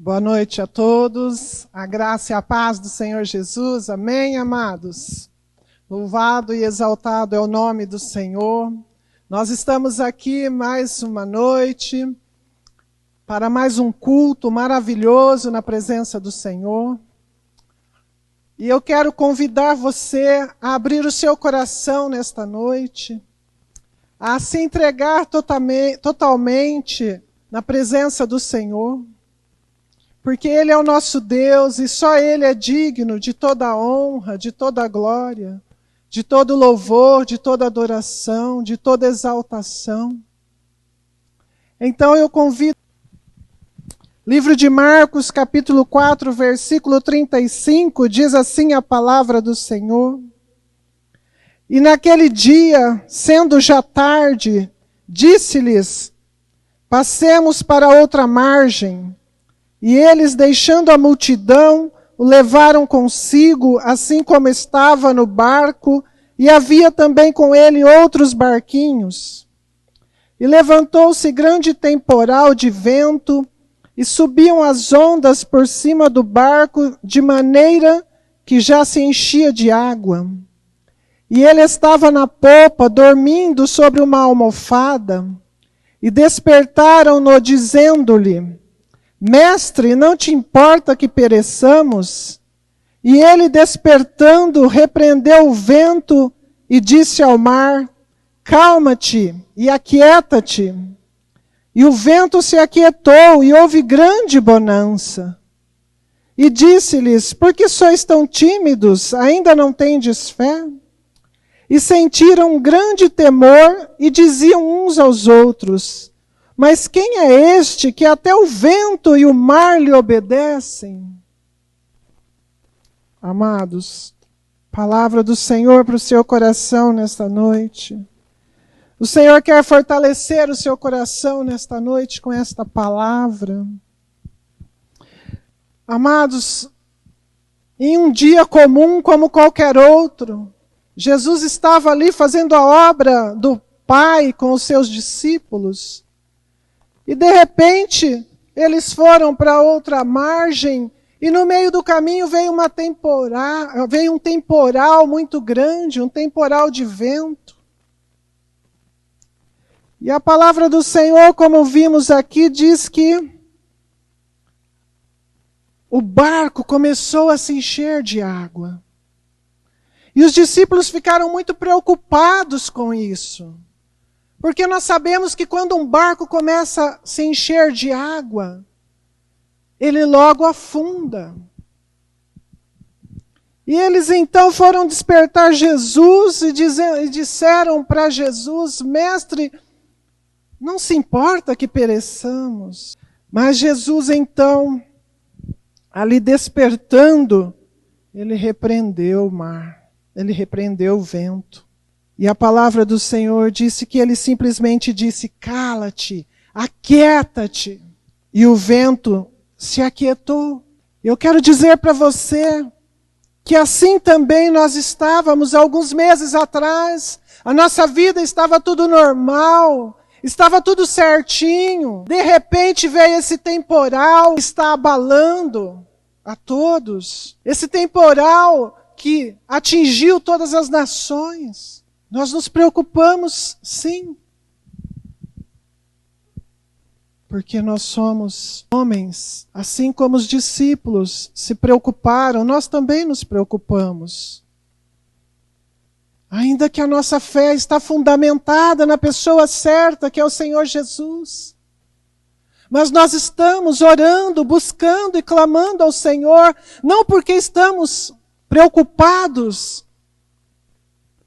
Boa noite a todos, a graça e a paz do Senhor Jesus, amém, amados? Louvado e exaltado é o nome do Senhor. Nós estamos aqui mais uma noite, para mais um culto maravilhoso na presença do Senhor. E eu quero convidar você a abrir o seu coração nesta noite, a se entregar totalmente na presença do Senhor. Porque Ele é o nosso Deus e só Ele é digno de toda a honra, de toda a glória, de todo louvor, de toda adoração, de toda exaltação. Então eu convido, livro de Marcos, capítulo 4, versículo 35, diz assim a palavra do Senhor. E naquele dia, sendo já tarde, disse-lhes, passemos para outra margem. E eles, deixando a multidão, o levaram consigo, assim como estava no barco, e havia também com ele outros barquinhos. E levantou-se grande temporal de vento, e subiam as ondas por cima do barco, de maneira que já se enchia de água. E ele estava na popa, dormindo sobre uma almofada, e despertaram-no, dizendo-lhe, Mestre, não te importa que pereçamos? E ele, despertando, repreendeu o vento e disse ao mar, calma-te e aquieta-te. E o vento se aquietou e houve grande bonança. E disse-lhes, por que sois tão tímidos? Ainda não tendes fé? E sentiram um grande temor e diziam uns aos outros, mas quem é este que até o vento e o mar lhe obedecem? Amados, palavra do Senhor para o seu coração nesta noite. O Senhor quer fortalecer o seu coração nesta noite com esta palavra. Amados, em um dia comum como qualquer outro, Jesus estava ali fazendo a obra do Pai com os seus discípulos. E de repente, eles foram para outra margem, e no meio do caminho veio um temporal muito grande, um temporal de vento. E a palavra do Senhor, como vimos aqui, diz que o barco começou a se encher de água. E os discípulos ficaram muito preocupados com isso. Porque nós sabemos que quando um barco começa a se encher de água, ele logo afunda. E eles então foram despertar Jesus e disseram para Jesus, Mestre, não se importa que pereçamos. Mas Jesus então, ali despertando, ele repreendeu o mar, ele repreendeu o vento. E a palavra do Senhor disse que ele simplesmente disse, cala-te, aquieta-te. E o vento se aquietou. Eu quero dizer para você que assim também nós estávamos alguns meses atrás. A nossa vida estava tudo normal, estava tudo certinho. De repente veio esse temporal que está abalando a todos. Esse temporal que atingiu todas as nações. Nós nos preocupamos, sim. Porque nós somos homens, assim como os discípulos se preocuparam, nós também nos preocupamos. Ainda que a nossa fé está fundamentada na pessoa certa, que é o Senhor Jesus. Mas nós estamos orando, buscando e clamando ao Senhor, não porque estamos preocupados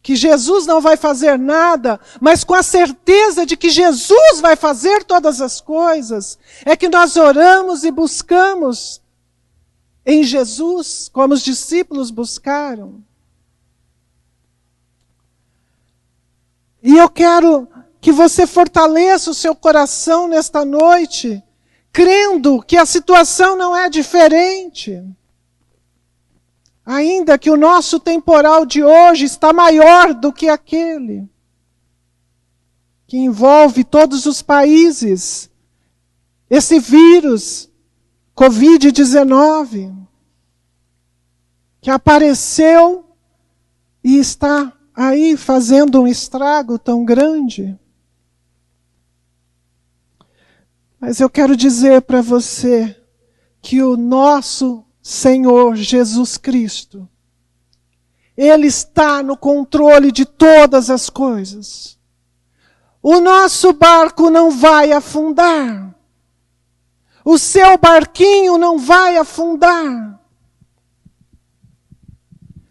que Jesus não vai fazer nada, mas com a certeza de que Jesus vai fazer todas as coisas, é que nós oramos e buscamos em Jesus, como os discípulos buscaram. E eu quero que você fortaleça o seu coração nesta noite, crendo que a situação não é diferente. Ainda que o nosso temporal de hoje está maior do que aquele, que envolve todos os países. Esse vírus Covid-19, que apareceu e está aí fazendo um estrago tão grande. Mas eu quero dizer para você que o nosso Senhor Jesus Cristo, Ele está no controle de todas as coisas. O nosso barco não vai afundar. O seu barquinho não vai afundar.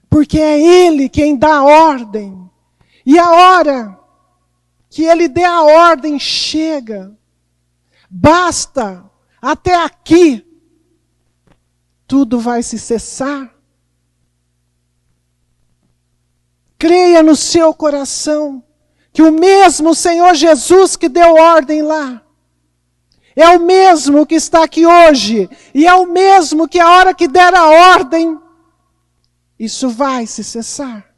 Porque é Ele quem dá a ordem. E a hora que Ele dê a ordem chega. Basta, até aqui, tudo vai se cessar. Creia no seu coração que o mesmo Senhor Jesus que deu ordem lá, é o mesmo que está aqui hoje, e é o mesmo que a hora que der a ordem, isso vai se cessar.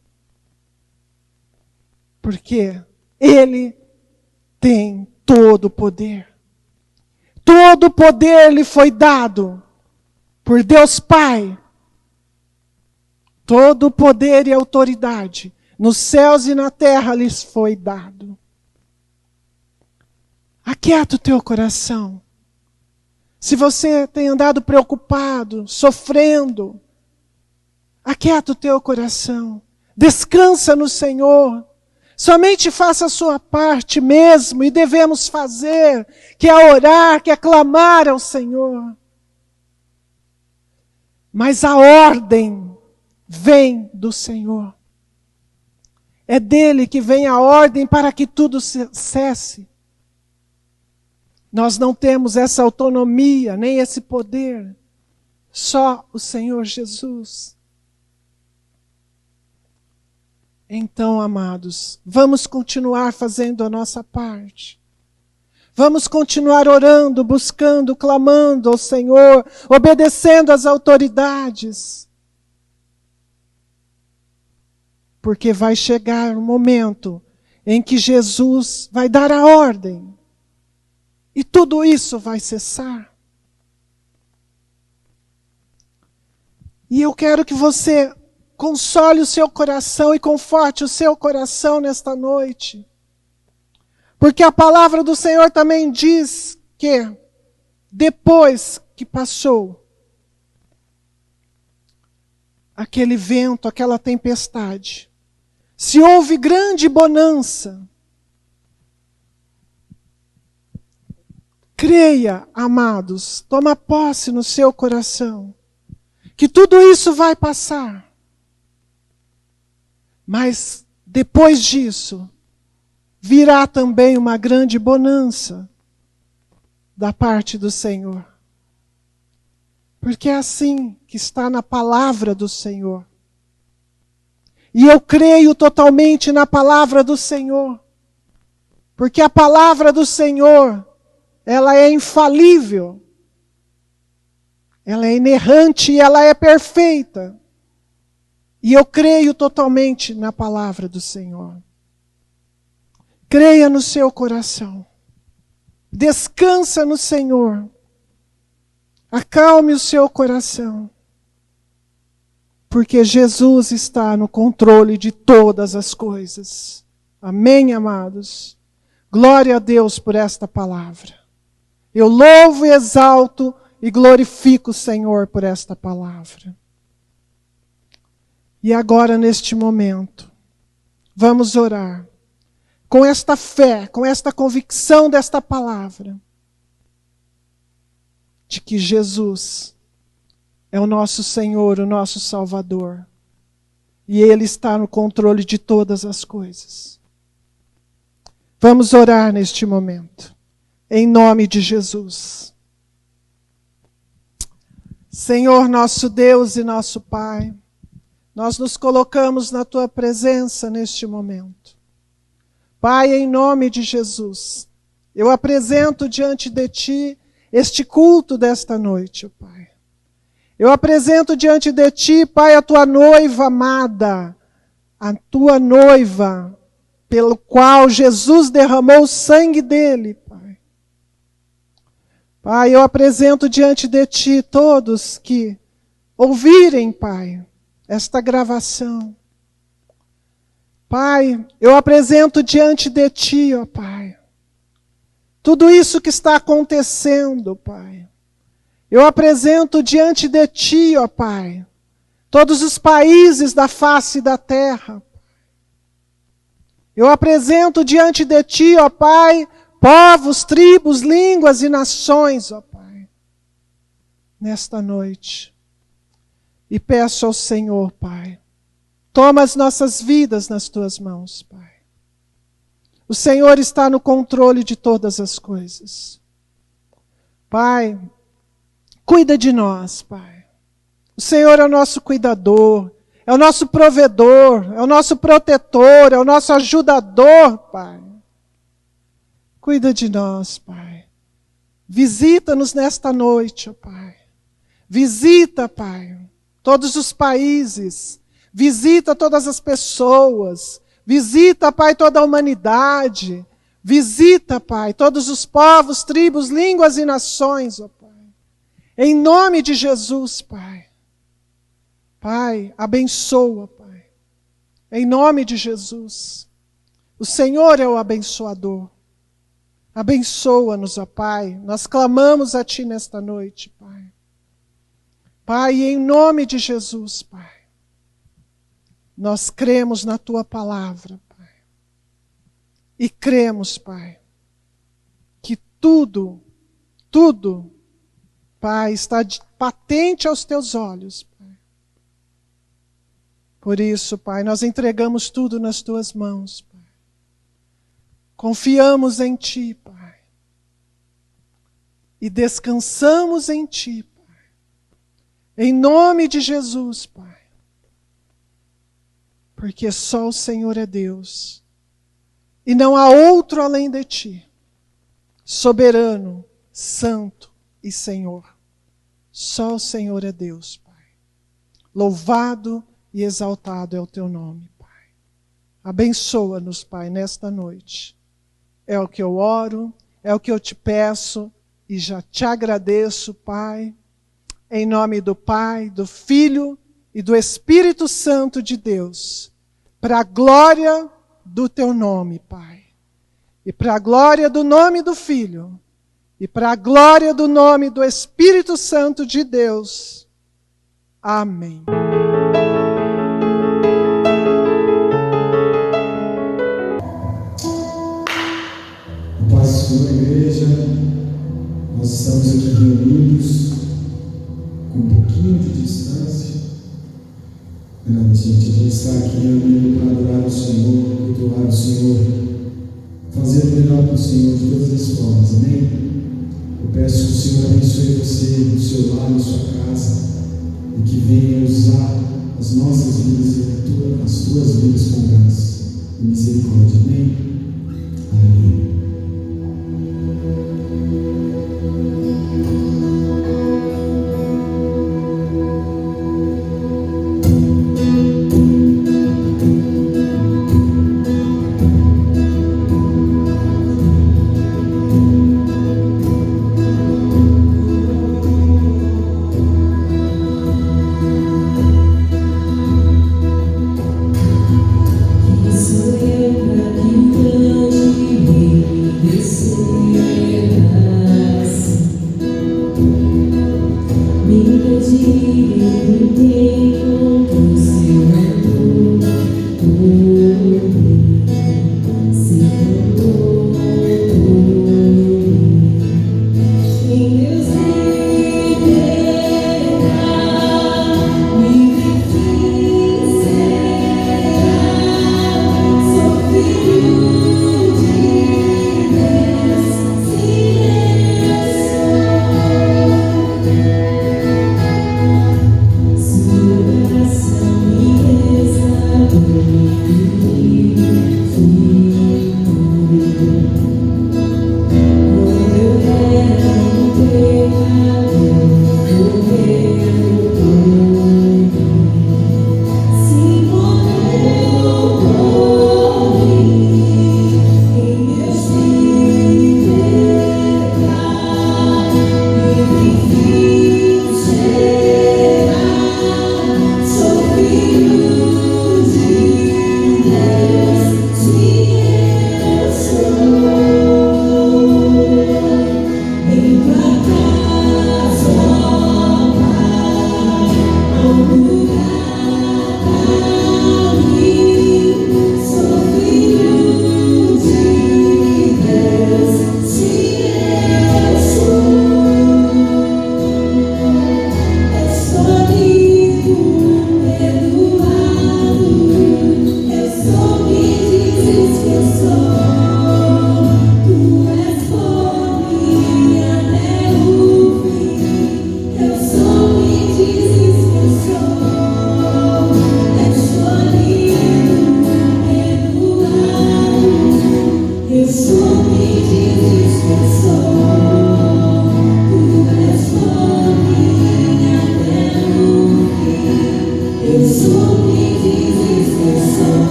Porque Ele tem todo o poder. Todo o poder lhe foi dado por Deus Pai. Todo o poder e autoridade nos céus e na terra lhes foi dado. Aquieta o teu coração. Se você tem andado preocupado, sofrendo, aquieta o teu coração. Descansa no Senhor. Somente faça a sua parte mesmo, e devemos fazer, que é orar, que é clamar ao Senhor. Mas a ordem vem do Senhor. É dele que vem a ordem para que tudo cesse. Nós não temos essa autonomia, nem esse poder. Só o Senhor Jesus. Então, amados, vamos continuar fazendo a nossa parte. Vamos continuar orando, buscando, clamando ao Senhor, obedecendo às autoridades. Porque vai chegar um momento em que Jesus vai dar a ordem. E tudo isso vai cessar. E eu quero que você console o seu coração e conforte o seu coração nesta noite. Porque a palavra do Senhor também diz que, depois que passou aquele vento, aquela tempestade, se houve grande bonança, creia, amados, toma posse no seu coração, que tudo isso vai passar. Mas depois disso, virá também uma grande bonança da parte do Senhor. Porque é assim que está na palavra do Senhor. E eu creio totalmente na palavra do Senhor. Porque a palavra do Senhor, ela é infalível. Ela é inerrante e ela é perfeita. E eu creio totalmente na palavra do Senhor. Creia no seu coração. Descansa no Senhor. Acalme o seu coração. Porque Jesus está no controle de todas as coisas. Amém, amados? Glória a Deus por esta palavra. Eu louvo e exalto e glorifico o Senhor por esta palavra. E agora, neste momento, vamos orar com esta fé, com esta convicção desta palavra, de que Jesus é o nosso Senhor, o nosso Salvador, e Ele está no controle de todas as coisas. Vamos orar neste momento, em nome de Jesus. Senhor, nosso Deus e nosso Pai, nós nos colocamos na Tua presença neste momento. Pai, em nome de Jesus, eu apresento diante de Ti este culto desta noite, ó Pai. Eu apresento diante de Ti, Pai, a Tua noiva amada, a Tua noiva, pelo qual Jesus derramou o sangue dele, Pai. Pai, eu apresento diante de Ti todos que ouvirem, Pai, esta gravação. Pai, eu apresento diante de Ti, ó Pai, tudo isso que está acontecendo, Pai. Eu apresento diante de Ti, ó Pai, todos os países da face da terra. Eu apresento diante de Ti, ó Pai, povos, tribos, línguas e nações, ó Pai, nesta noite. E peço ao Senhor, Pai, toma as nossas vidas nas Tuas mãos, Pai. O Senhor está no controle de todas as coisas. Pai, cuida de nós, Pai. O Senhor é o nosso cuidador, é o nosso provedor, é o nosso protetor, é o nosso ajudador, Pai. Cuida de nós, Pai. Visita-nos nesta noite, ó Pai. Visita, Pai, todos os países. Visita todas as pessoas. Visita, Pai, toda a humanidade. Visita, Pai, todos os povos, tribos, línguas e nações, ó Pai. Em nome de Jesus, Pai. Pai, abençoa, Pai. Em nome de Jesus. O Senhor é o abençoador. Abençoa-nos, ó Pai. Nós clamamos a Ti nesta noite, Pai. Pai, em nome de Jesus, Pai. Nós cremos na Tua palavra, Pai. E cremos, Pai, que tudo, Pai, está patente aos Teus olhos, Pai. Por isso, Pai, nós entregamos tudo nas Tuas mãos, Pai. Confiamos em Ti, Pai. E descansamos em Ti, Pai. Em nome de Jesus, Pai. Porque só o Senhor é Deus. E não há outro além de Ti. Soberano, Santo e Senhor. Só o Senhor é Deus, Pai. Louvado e exaltado é o Teu nome, Pai. Abençoa-nos, Pai, nesta noite. É o que eu oro, é o que eu Te peço e já Te agradeço, Pai. Em nome do Pai, do Filho e do Espírito Santo de Deus, para a glória do Teu nome, Pai, e para a glória do nome do Filho, e para a glória do nome do Espírito Santo de Deus. Amém. Paz do Senhor, igreja. Nós estamos aqui reunidos com um pouquinho de distância. A gente está aqui reunido para adorar o Senhor, cultuar o Senhor, fazer o melhor para o Senhor de todas as formas, amém? Eu peço que o Senhor abençoe você, no seu lar, na sua casa, e que venha usar as nossas vidas e as tuas vidas com graça e misericórdia, amém? Aleluia. Sou eu pra quem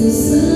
It's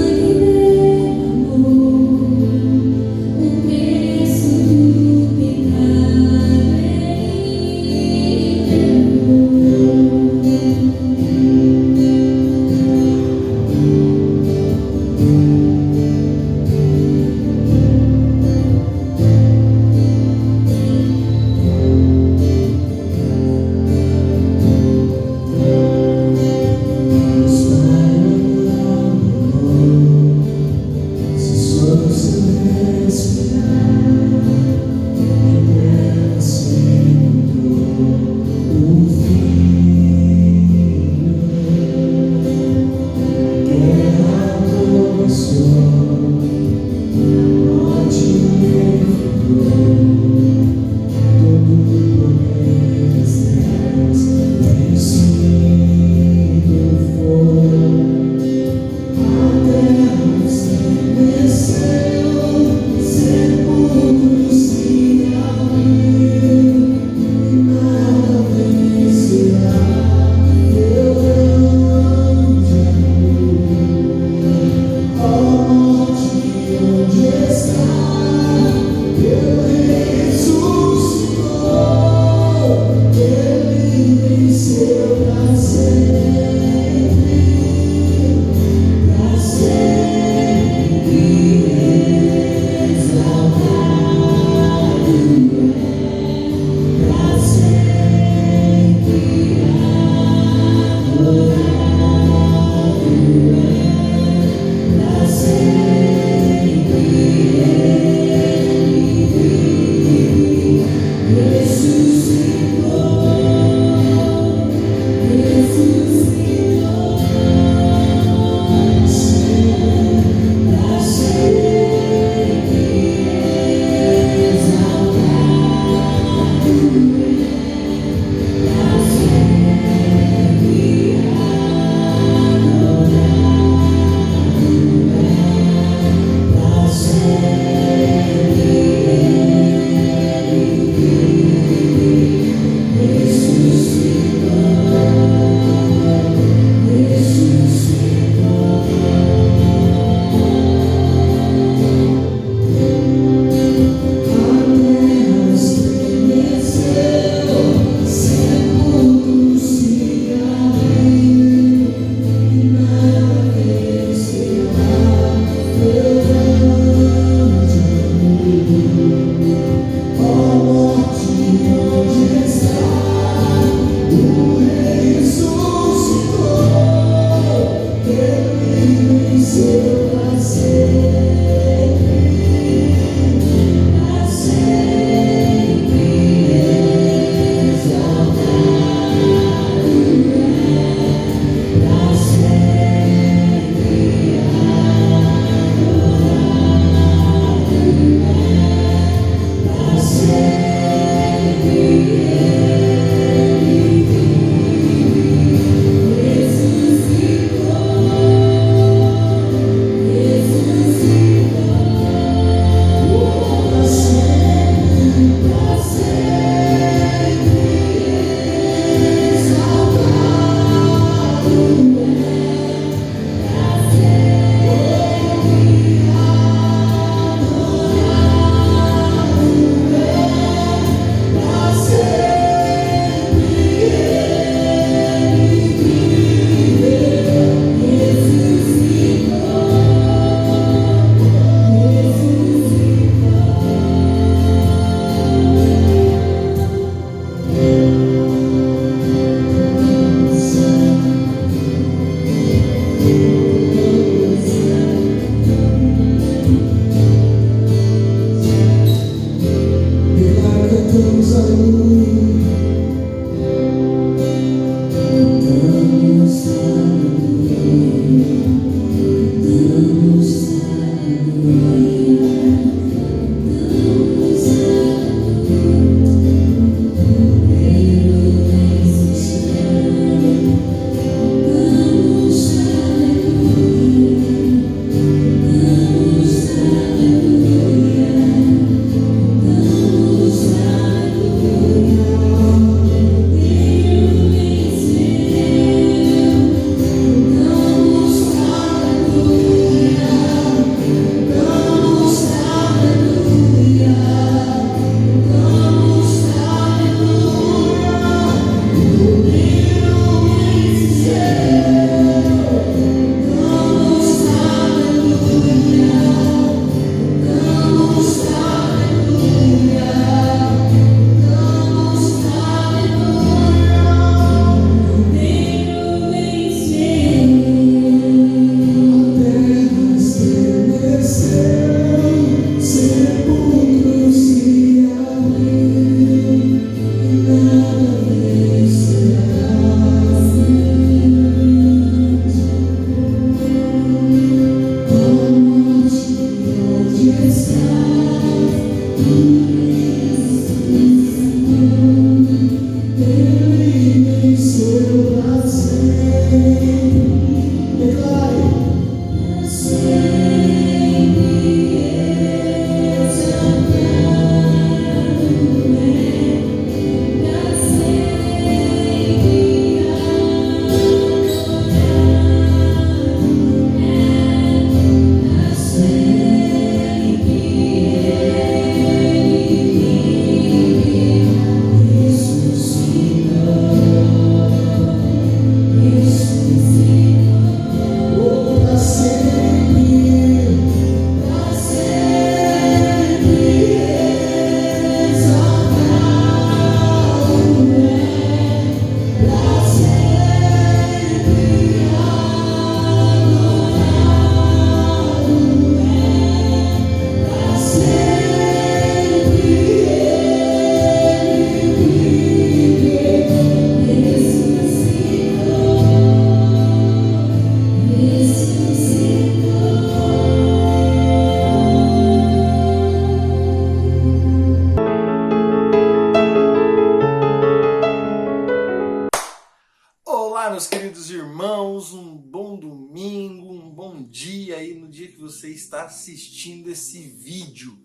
no dia que você está assistindo esse vídeo,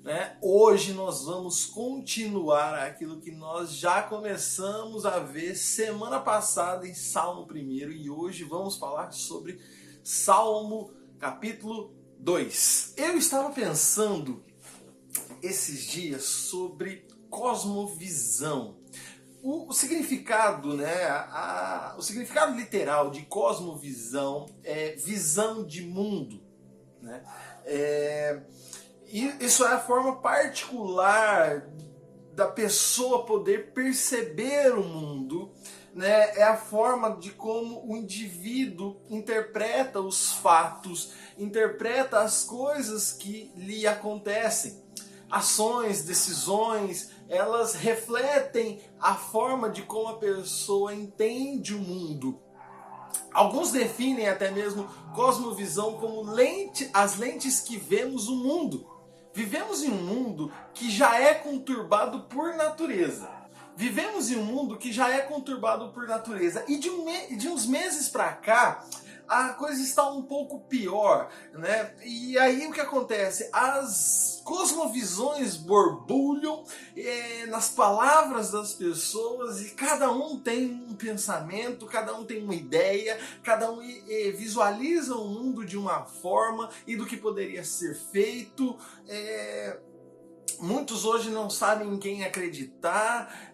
né? Hoje nós vamos continuar aquilo que nós já começamos a ver semana passada em Salmo 1 e hoje vamos falar sobre Salmo capítulo 2. Eu estava pensando esses dias sobre cosmovisão. O significado, né, o significado literal de cosmovisão é visão de mundo, né? Isso é a forma particular da pessoa poder perceber o mundo, né? É a forma de como o indivíduo interpreta os fatos, interpreta as coisas que lhe acontecem. Ações, decisões, elas refletem a forma de como a pessoa entende o mundo. Alguns definem até mesmo cosmovisão como as lentes que vemos o mundo. Vivemos em um mundo que já é conturbado por natureza. Vivemos em um mundo que já é conturbado por natureza. E de uns meses para cá, a coisa está um pouco pior, né? E aí o que acontece? As cosmovisões borbulham nas palavras das pessoas e cada um tem um pensamento, cada um tem uma ideia, cada um visualiza o mundo de uma forma e do que poderia ser feito. Muitos hoje não sabem em quem acreditar.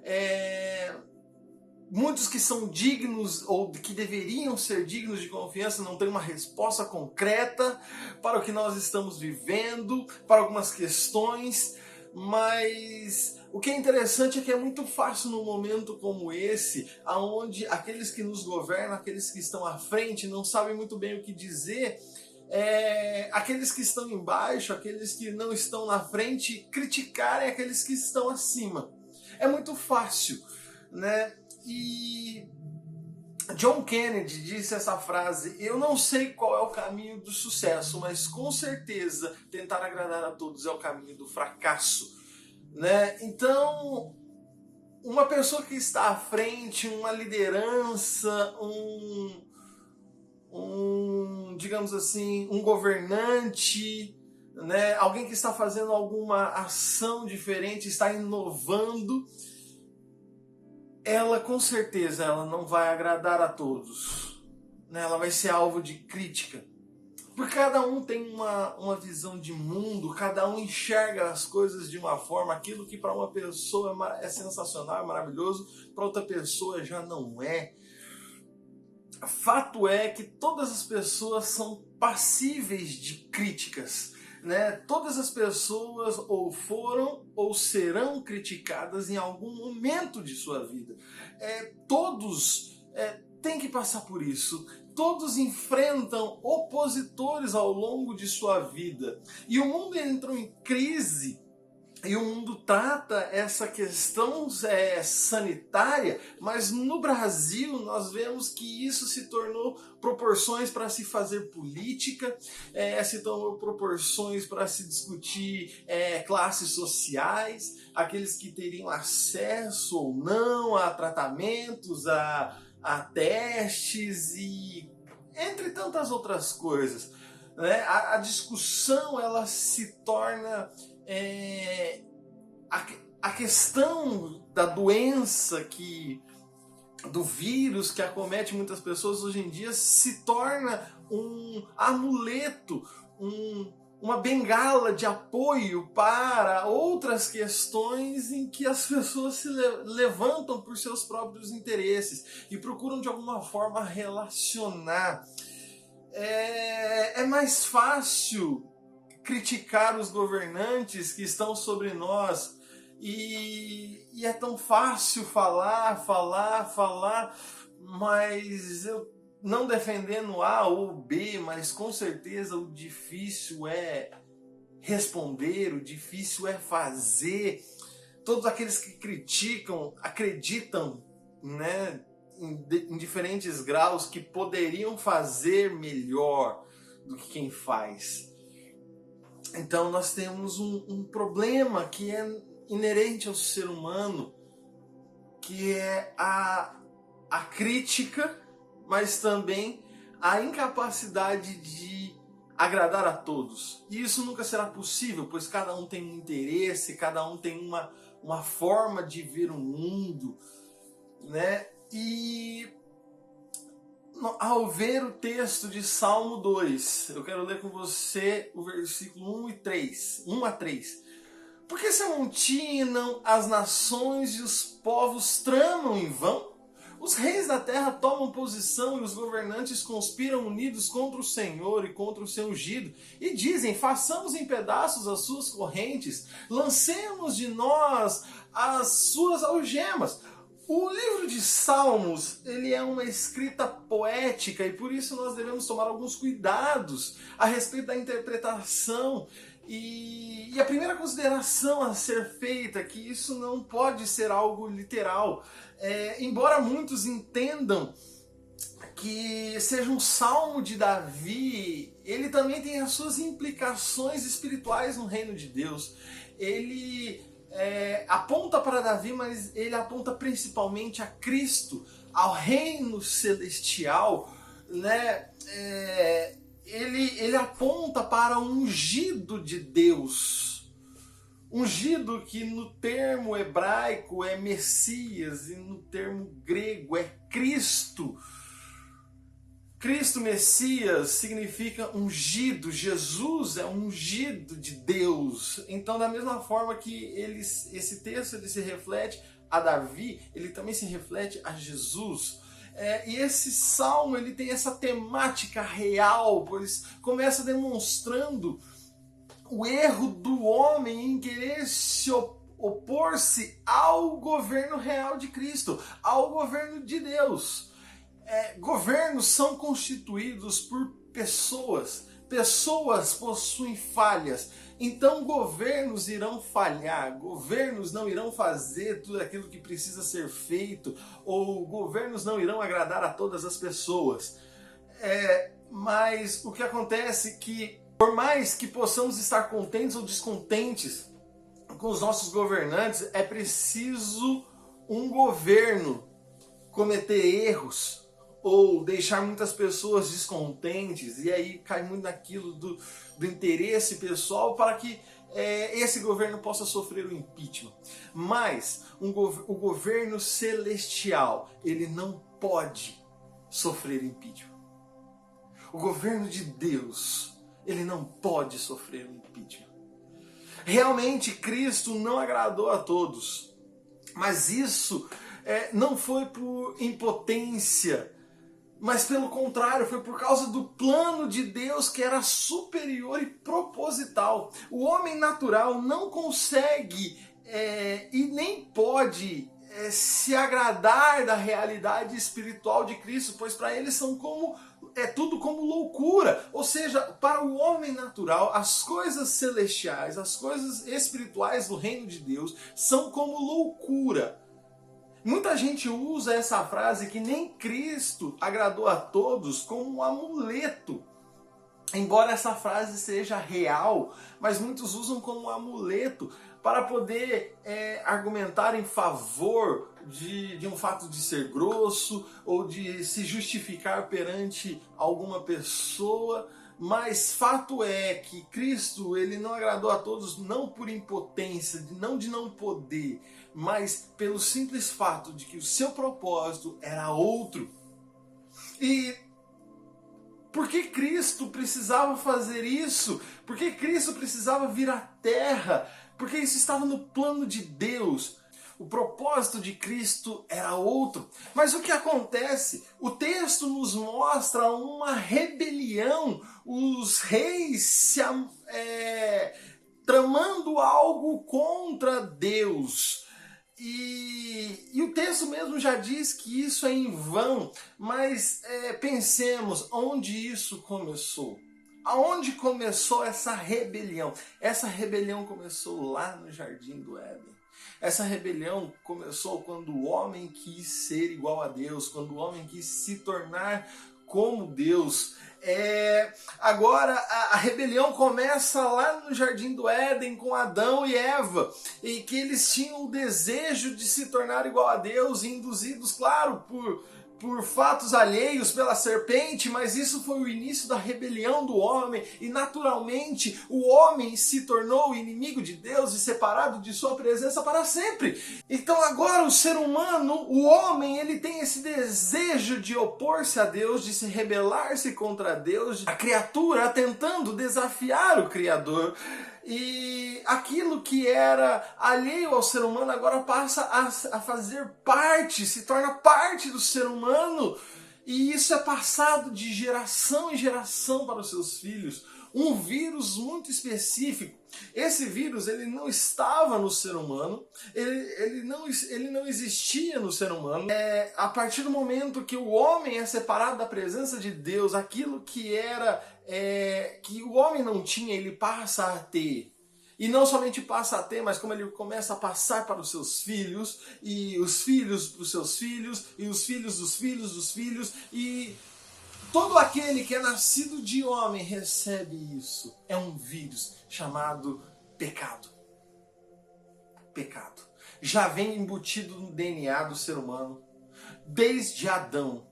Muitos que são dignos ou que deveriam ser dignos de confiança não têm uma resposta concreta para o que nós estamos vivendo, para algumas questões, mas o que é interessante é que é muito fácil num momento como esse, onde aqueles que nos governam, aqueles que estão à frente não sabem muito bem o que dizer, aqueles que estão embaixo, aqueles que não estão na frente, criticarem aqueles que estão acima. É muito fácil, né? E John Kennedy disse essa frase: eu não sei qual é o caminho do sucesso, mas com certeza tentar agradar a todos é o caminho do fracasso, né? Então, uma pessoa que está à frente, uma liderança, digamos assim, um governante, né? Alguém que está fazendo alguma ação diferente, está inovando, ela com certeza ela não vai agradar a todos, né? Ela vai ser alvo de crítica, porque cada um tem uma visão de mundo, cada um enxerga as coisas de uma forma, aquilo que para uma pessoa é sensacional, é maravilhoso, para outra pessoa já não é. Fato é que todas as pessoas são passíveis de críticas, né? Todas as pessoas ou foram ou serão criticadas em algum momento de sua vida. Todos têm que passar por isso. Todos enfrentam opositores ao longo de sua vida. E o mundo entrou em crise. E o mundo trata essa questão sanitária, mas no Brasil nós vemos que isso se tornou proporções para se fazer política, se tornou proporções para se discutir classes sociais, aqueles que teriam acesso ou não a tratamentos, a testes e entre tantas outras coisas, né? A discussão ela se torna a questão da doença, do vírus que acomete muitas pessoas hoje em dia se torna um amuleto, uma bengala de apoio para outras questões em que as pessoas se levantam por seus próprios interesses e procuram de alguma forma relacionar. É mais fácil criticar os governantes que estão sobre nós e é tão fácil falar, mas eu não defendendo A ou B, mas com certeza o difícil é responder, o difícil é fazer. Todos aqueles que criticam acreditam, né, em diferentes graus que poderiam fazer melhor do que quem faz. Então nós temos um problema que é inerente ao ser humano, que é a crítica, mas também a incapacidade de agradar a todos. E isso nunca será possível, pois cada um tem um interesse, cada um tem uma forma de ver o mundo, né? E ao ver o texto de Salmo 2, eu quero ler com você o versículo 1 a 3. Por que se amontinam as nações e os povos tramam em vão? Os reis da terra tomam posição e os governantes conspiram unidos contra o Senhor e contra o seu ungido e dizem: façamos em pedaços as suas correntes, lancemos de nós as suas algemas. O livro de Salmos, ele é uma escrita poética e por isso nós devemos tomar alguns cuidados a respeito da interpretação. E a primeira consideração a ser feita é que isso não pode ser algo literal. Embora muitos entendam que seja um salmo de Davi, ele também tem as suas implicações espirituais no reino de Deus. Ele aponta para Davi, mas ele aponta principalmente a Cristo, ao reino celestial, né? Ele aponta para o ungido de Deus. Ungido que no termo hebraico é Messias e no termo grego é Cristo. Cristo Messias significa ungido. Jesus é ungido de Deus. Então, da mesma forma que esse texto ele se reflete a Davi, ele também se reflete a Jesus. E esse salmo ele tem essa temática real, pois começa demonstrando o erro do homem em querer se opor-se ao governo real de Cristo, ao governo de Deus. Governos são constituídos por pessoas. Pessoas possuem falhas. Então governos irão falhar, governos não irão fazer tudo aquilo que precisa ser feito, ou governos não irão agradar a todas as pessoas. Mas o que acontece é que, por mais que possamos estar contentes ou descontentes com os nossos governantes, é preciso um governo cometer erros ou deixar muitas pessoas descontentes, e aí cai muito naquilo do interesse pessoal para que esse governo possa sofrer o impeachment. Mas o governo celestial, ele não pode sofrer impeachment. O governo de Deus, ele não pode sofrer o impeachment. Realmente Cristo não agradou a todos, mas isso não foi por impotência, mas pelo contrário, foi por causa do plano de Deus que era superior e proposital. O homem natural não consegue e nem pode se agradar da realidade espiritual de Cristo, pois para eles são tudo como loucura. Ou seja, para o homem natural, as coisas celestiais, as coisas espirituais do reino de Deus são como loucura. Muita gente usa essa frase que nem Cristo agradou a todos como um amuleto. Embora essa frase seja real, mas muitos usam como um amuleto para poder argumentar em favor de um fato de ser grosso ou de se justificar perante alguma pessoa. Mas fato é que Cristo ele não agradou a todos não por impotência, de não poder, mas pelo simples fato de que o seu propósito era outro. E por que Cristo precisava fazer isso? Por que Cristo precisava vir à Terra? Porque isso estava no plano de Deus. O propósito de Cristo era outro. Mas o que acontece? O texto nos mostra uma rebelião. Os reis tramando algo contra Deus. E o texto mesmo já diz que isso é em vão. Mas pensemos onde isso começou. Aonde começou essa rebelião? Essa rebelião começou lá no Jardim do Éden. Essa rebelião começou quando o homem quis ser igual a Deus, quando o homem quis se tornar como Deus. Agora a rebelião começa lá no Jardim do Éden com Adão e Eva, e que eles tinham o desejo de se tornar igual a Deus, induzidos, claro, por fatos alheios pela serpente, mas isso foi o início da rebelião do homem e naturalmente o homem se tornou inimigo de Deus e separado de sua presença para sempre. Então agora o ser humano, o homem, ele tem esse desejo de opor-se a Deus, de se rebelar-se contra Deus, a criatura tentando desafiar o Criador. E aquilo que era alheio ao ser humano agora passa a fazer parte, se torna parte do ser humano. E isso é passado de geração em geração para os seus filhos. Um vírus muito específico. Esse vírus ele não estava no ser humano, ele não existia no ser humano. A partir do momento que o homem é separado da presença de Deus, aquilo que era que o homem não tinha, ele passa a ter. E não somente passa a ter, mas como ele começa a passar para os seus filhos, e os filhos para os seus filhos, e os filhos dos filhos dos filhos, e todo aquele que é nascido de homem recebe isso. É um vírus chamado pecado. Pecado. Já vem embutido no DNA do ser humano. Desde Adão,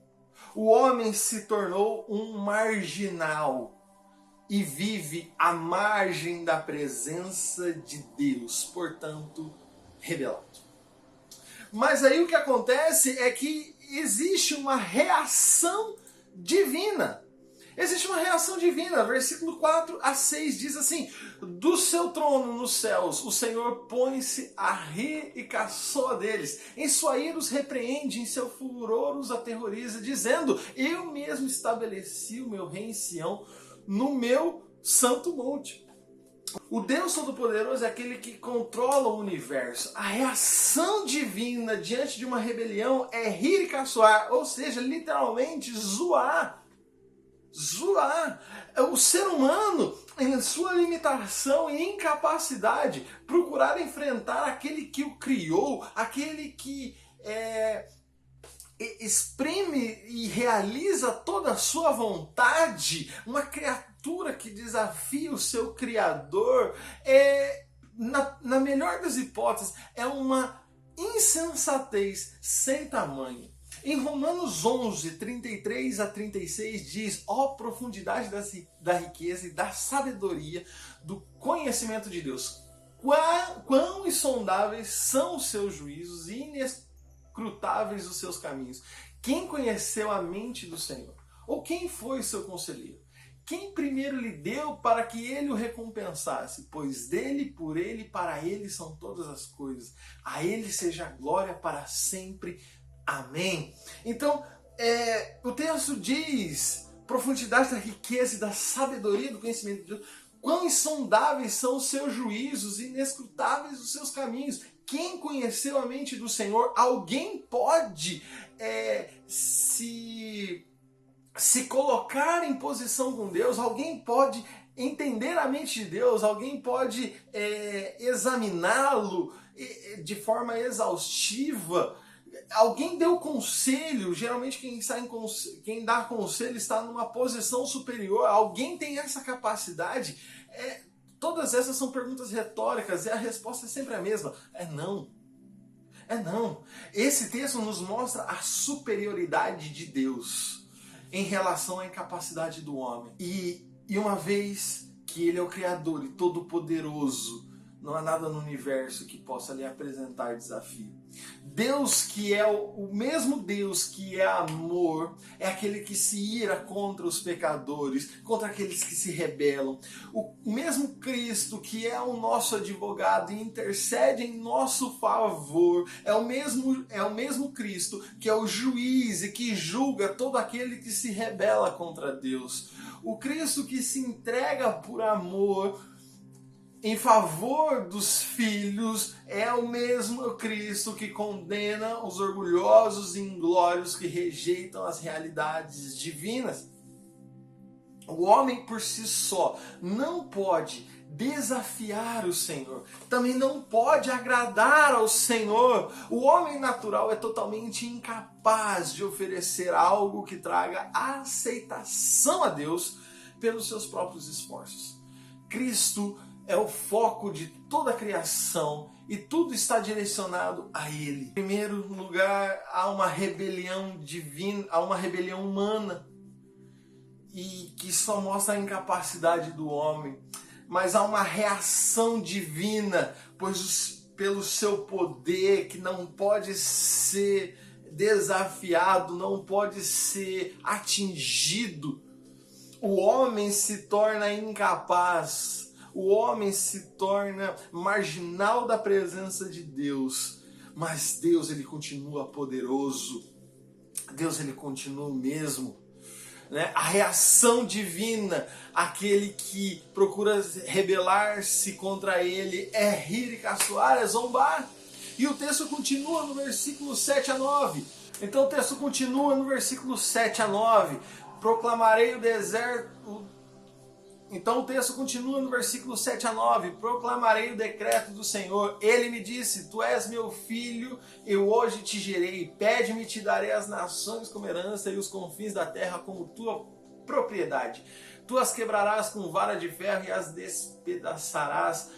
o homem se tornou um marginal e vive à margem da presença de Deus, portanto, rebelado. Mas aí o que acontece é que existe uma reação divina. Existe uma reação divina. Versículo 4 a 6 diz assim: do seu trono nos céus, o Senhor põe-se a rir e caçoa deles. Em sua ira os repreende, em seu furor os aterroriza, dizendo: eu mesmo estabeleci o meu rei em Sião, no meu santo monte. O Deus Todo-Poderoso é aquele que controla o universo. A reação divina diante de uma rebelião é rir e caçoar, ou seja, literalmente zoar. Zoar. O ser humano, em sua limitação e incapacidade, procurar enfrentar aquele que o criou, aquele que exprime e realiza toda a sua vontade, uma criatura que desafia o seu Criador, na melhor das hipóteses, é uma insensatez sem tamanho. Em Romanos 11, 33 a 36 diz: ó profundidade da riqueza e da sabedoria, do conhecimento de Deus, quão insondáveis são os seus juízos e inescrutáveis os seus caminhos. Quem conheceu a mente do Senhor? Ou quem foi o seu conselheiro? Quem primeiro lhe deu para que ele o recompensasse? Pois dele, por ele, para ele são todas as coisas. A ele seja a glória para sempre. Amém. Então, o texto diz: profundidade da riqueza e da sabedoria do conhecimento de Deus. Quão insondáveis são os seus juízos, inescrutáveis os seus caminhos. Quem conheceu a mente do Senhor? Alguém pode se colocar em posição com Deus? Alguém pode entender a mente de Deus? Alguém pode examiná-lo de forma exaustiva? Alguém deu conselho? Geralmente quem dá conselho está numa posição superior. Alguém tem essa capacidade? Todas essas são perguntas retóricas e a resposta é sempre a mesma. É não. É não. Esse texto nos mostra a superioridade de Deus em relação à incapacidade do homem. E uma vez que Ele é o Criador e Todo-Poderoso, não há nada no universo que possa lhe apresentar desafio. Deus que é o mesmo Deus que é amor, é aquele que se ira contra os pecadores, contra aqueles que se rebelam. O mesmo Cristo que é o nosso advogado e intercede em nosso favor, é o mesmo Cristo que é o juiz e que julga todo aquele que se rebela contra Deus. O Cristo que se entrega por amor em favor dos filhos é o mesmo Cristo que condena os orgulhosos e inglórios que rejeitam as realidades divinas. O homem por si só não pode desafiar o Senhor, também não pode agradar ao Senhor. O homem natural é totalmente incapaz de oferecer algo que traga aceitação a Deus pelos seus próprios esforços. Cristo é o foco de toda a criação e tudo está direcionado a Ele. Em primeiro lugar, há uma rebelião divina, há uma rebelião humana e que só mostra a incapacidade do homem, mas há uma reação divina, pois pelo seu poder que não pode ser desafiado, não pode ser atingido, o homem se torna incapaz, o homem se torna marginal da presença de Deus, mas Deus ele continua poderoso, Deus ele continua o mesmo. A reação divina, aquele que procura rebelar-se contra ele, é rir e caçoar, é zombar. E o texto continua no versículo 7 a 9. Então o texto continua no versículo 7 a 9. Proclamarei o deserto. Então o texto continua no versículo 7 a 9. Proclamarei o decreto do Senhor. Ele me disse, tu és meu filho, eu hoje te gerei. Pede-me e te darei as nações como herança e os confins da terra como tua propriedade. Tu as quebrarás com vara de ferro e as despedaçarás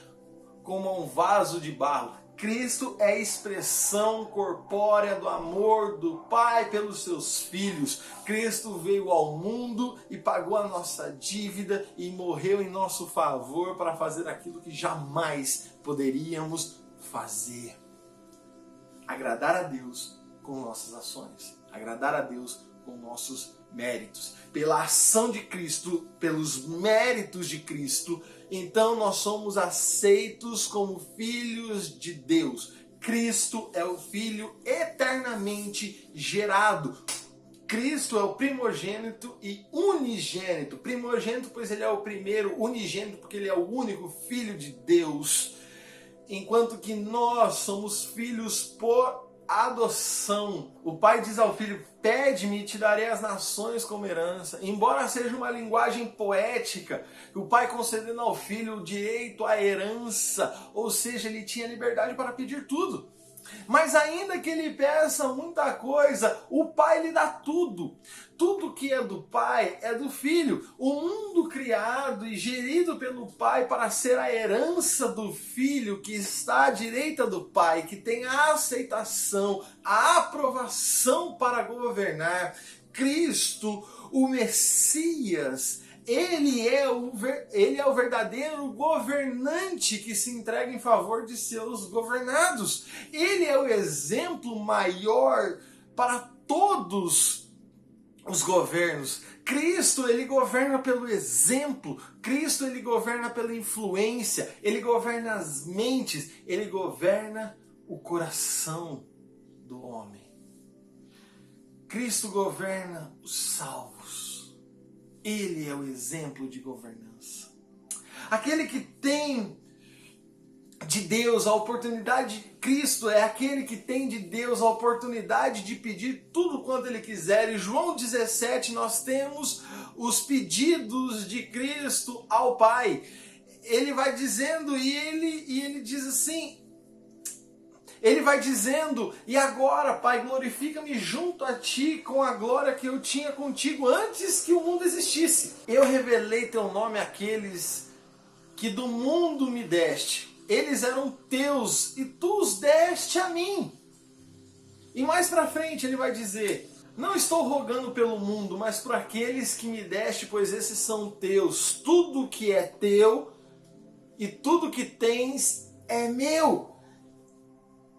como um vaso de barro. Cristo é a expressão corpórea do amor do Pai pelos seus filhos. Cristo veio ao mundo e pagou a nossa dívida e morreu em nosso favor para fazer aquilo que jamais poderíamos fazer. Agradar a Deus com nossas ações. Agradar a Deus com nossos méritos. Pela ação de Cristo, pelos méritos de Cristo, então nós somos aceitos como filhos de Deus. Cristo é o Filho eternamente gerado. Cristo é o primogênito e unigênito. Primogênito, pois ele é o primeiro, unigênito, porque ele é o único Filho de Deus. Enquanto que nós somos filhos por adoção. O pai diz ao filho, pede-me e te darei as nações como herança. Embora seja uma linguagem poética, o pai concedendo ao filho o direito à herança, ou seja, ele tinha liberdade para pedir tudo. Mas ainda que ele peça muita coisa, o pai lhe dá tudo. Tudo que é do pai é do filho. O mundo criado e gerido pelo pai para ser a herança do filho que está à direita do pai, que tem a aceitação, a aprovação para governar. Cristo, o Messias, ele é o verdadeiro governante que se entrega em favor de seus governados. Ele é o exemplo maior para todos os governos. Cristo, ele governa pelo exemplo. Cristo, ele governa pela influência. Ele governa as mentes. Ele governa o coração do homem. Cristo governa os salvos. Ele é o exemplo de governança. Aquele que tem de Deus a oportunidade, Cristo é aquele que tem de Deus a oportunidade de pedir tudo quanto ele quiser. Em João 17 nós temos os pedidos de Cristo ao Pai. Ele vai dizendo e ele diz assim, ele vai dizendo, e agora, Pai, glorifica-me junto a Ti com a glória que eu tinha contigo antes que o mundo existisse. Eu revelei Teu nome àqueles que do mundo me deste. Eles eram Teus e Tu os deste a mim. E mais pra frente ele vai dizer, não estou rogando pelo mundo, mas por aqueles que me deste, pois esses são Teus. Tudo que é Teu e tudo que tens é meu.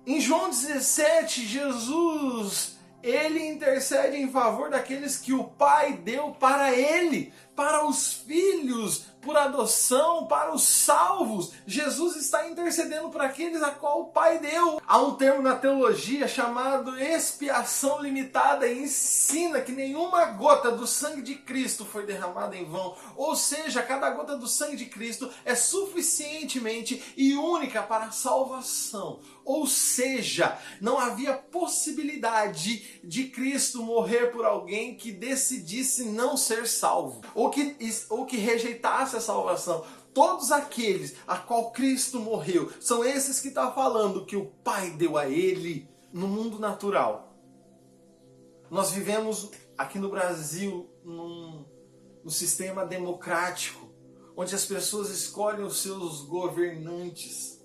Em João 17, Jesus, ele intercede em favor daqueles que o Pai deu para ele, para os filhos, por adoção, para os salvos. Jesus está intercedendo por aqueles a qual o Pai deu. Há um termo na teologia chamado expiação limitada e ensina que nenhuma gota do sangue de Cristo foi derramada em vão. Ou seja, cada gota do sangue de Cristo é suficientemente e única para a salvação. Ou seja, não havia possibilidade de Cristo morrer por alguém que decidisse não ser salvo, ou que rejeitasse a salvação. Todos aqueles a qual Cristo morreu, são esses que está falando que o Pai deu a ele no mundo natural. Nós vivemos aqui no Brasil num sistema democrático, onde as pessoas escolhem os seus governantes.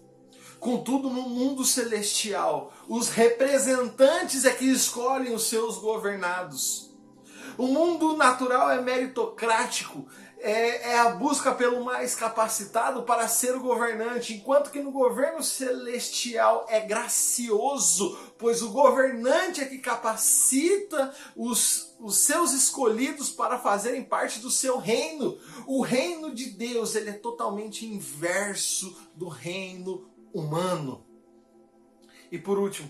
Contudo, no mundo celestial, os representantes é que escolhem os seus governados. O mundo natural é meritocrático, é a busca pelo mais capacitado para ser o governante, enquanto que no governo celestial é gracioso, pois o governante é que capacita os seus escolhidos para fazerem parte do seu reino. O reino de Deus, ele é totalmente inverso do reino humano. E por último,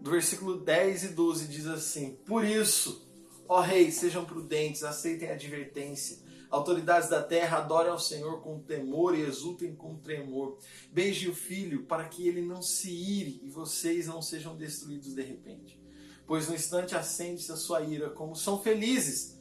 do versículo 10 e 12 diz assim: por isso, ó reis, sejam prudentes, aceitem a advertência. Autoridades da terra, adorem ao Senhor com temor e exultem com tremor. Beije o filho para que ele não se ire e vocês não sejam destruídos de repente. Pois no instante acende-se a sua ira, como são felizes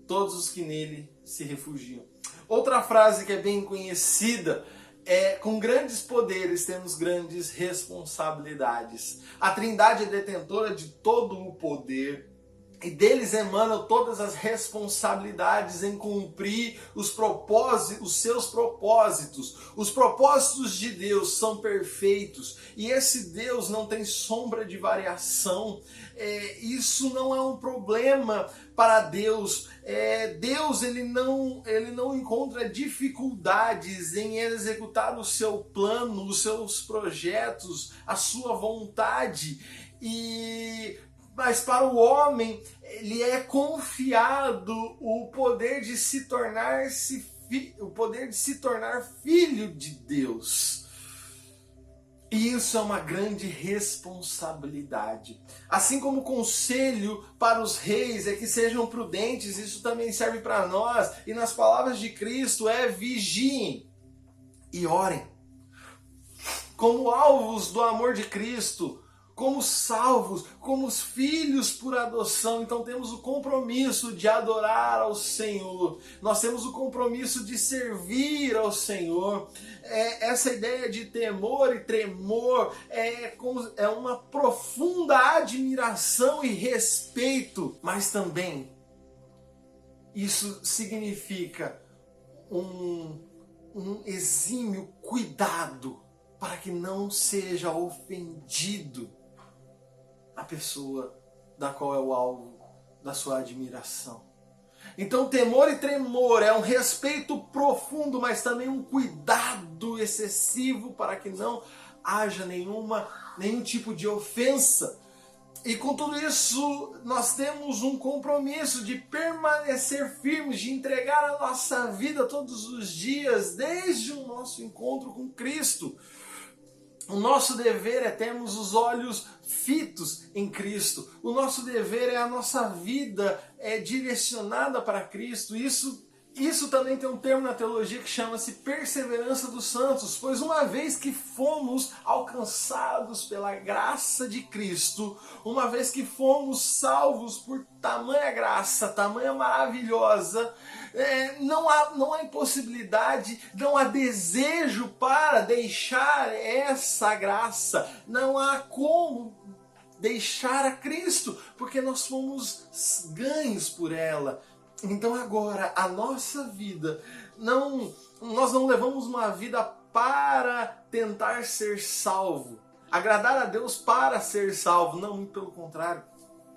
todos os que nele se refugiam. Outra frase que é bem conhecida é: com grandes poderes temos grandes responsabilidades. A Trindade é detentora de todo o poder e deles emanam todas as responsabilidades em cumprir os seus propósitos. Os propósitos de Deus são perfeitos e esse Deus não tem sombra de variação. Isso não é um problema para Deus. Deus ele não encontra dificuldades em executar o seu plano, os seus projetos, a sua vontade. Mas para o homem, ele é confiado o poder de se tornar filho de Deus. E isso é uma grande responsabilidade. Assim como o conselho para os reis é que sejam prudentes, isso também serve para nós. E nas palavras de Cristo é: vigiem e orem. Como alvos do amor de Cristo, como salvos, como os filhos por adoção. Então temos o compromisso de adorar ao Senhor. Nós temos o compromisso de servir ao Senhor. Essa ideia de temor e tremor é uma profunda admiração e respeito. Mas também isso significa um exímio cuidado para que não seja ofendido a pessoa da qual é o alvo da sua admiração. Então temor e tremor é um respeito profundo, mas também um cuidado excessivo para que não haja nenhum tipo de ofensa. E com tudo isso, nós temos um compromisso de permanecer firmes, de entregar a nossa vida todos os dias, desde o nosso encontro com Cristo. O nosso dever é termos os olhos fitos em Cristo. O nosso dever é a nossa vida direcionada para Cristo. Isso também tem um termo na teologia que chama-se perseverança dos santos, pois uma vez que fomos alcançados pela graça de Cristo, uma vez que fomos salvos por tamanha graça, tamanha maravilhosa, não há impossibilidade, não há desejo para deixar essa graça, não há como deixar a Cristo, porque nós fomos ganhos por ela. Então agora, a nossa vida, nós não levamos uma vida para tentar ser salvo, agradar a Deus para ser salvo, não, muito pelo contrário.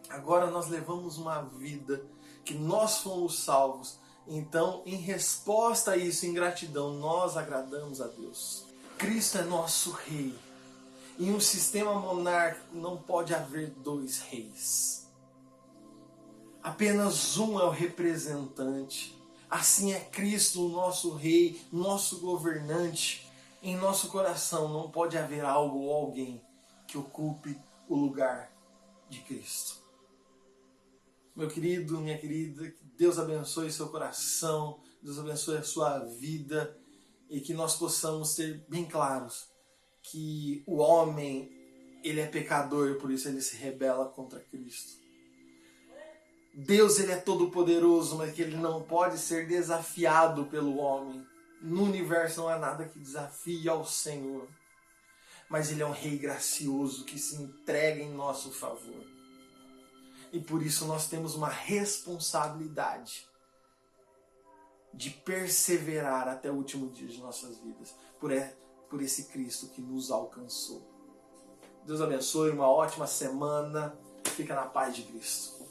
Agora nós levamos uma vida que nós fomos salvos, então em resposta a isso, em gratidão, nós agradamos a Deus. Cristo é nosso rei. Em um sistema monárquico não pode haver dois reis. Apenas um é o representante. Assim é Cristo, o nosso rei, nosso governante. Em nosso coração não pode haver algo ou alguém que ocupe o lugar de Cristo. Meu querido, minha querida, que Deus abençoe seu coração, Deus abençoe a sua vida e que nós possamos ter bem claros que o homem, ele é pecador e por isso ele se rebela contra Cristo. Deus, ele é todo poderoso, mas que ele não pode ser desafiado pelo homem. No universo não há nada que desafie ao Senhor. Mas ele é um rei gracioso que se entrega em nosso favor. E por isso nós temos uma responsabilidade de perseverar até o último dia de nossas vidas, por esse Cristo que nos alcançou. Deus abençoe, uma ótima semana. Fica na paz de Cristo.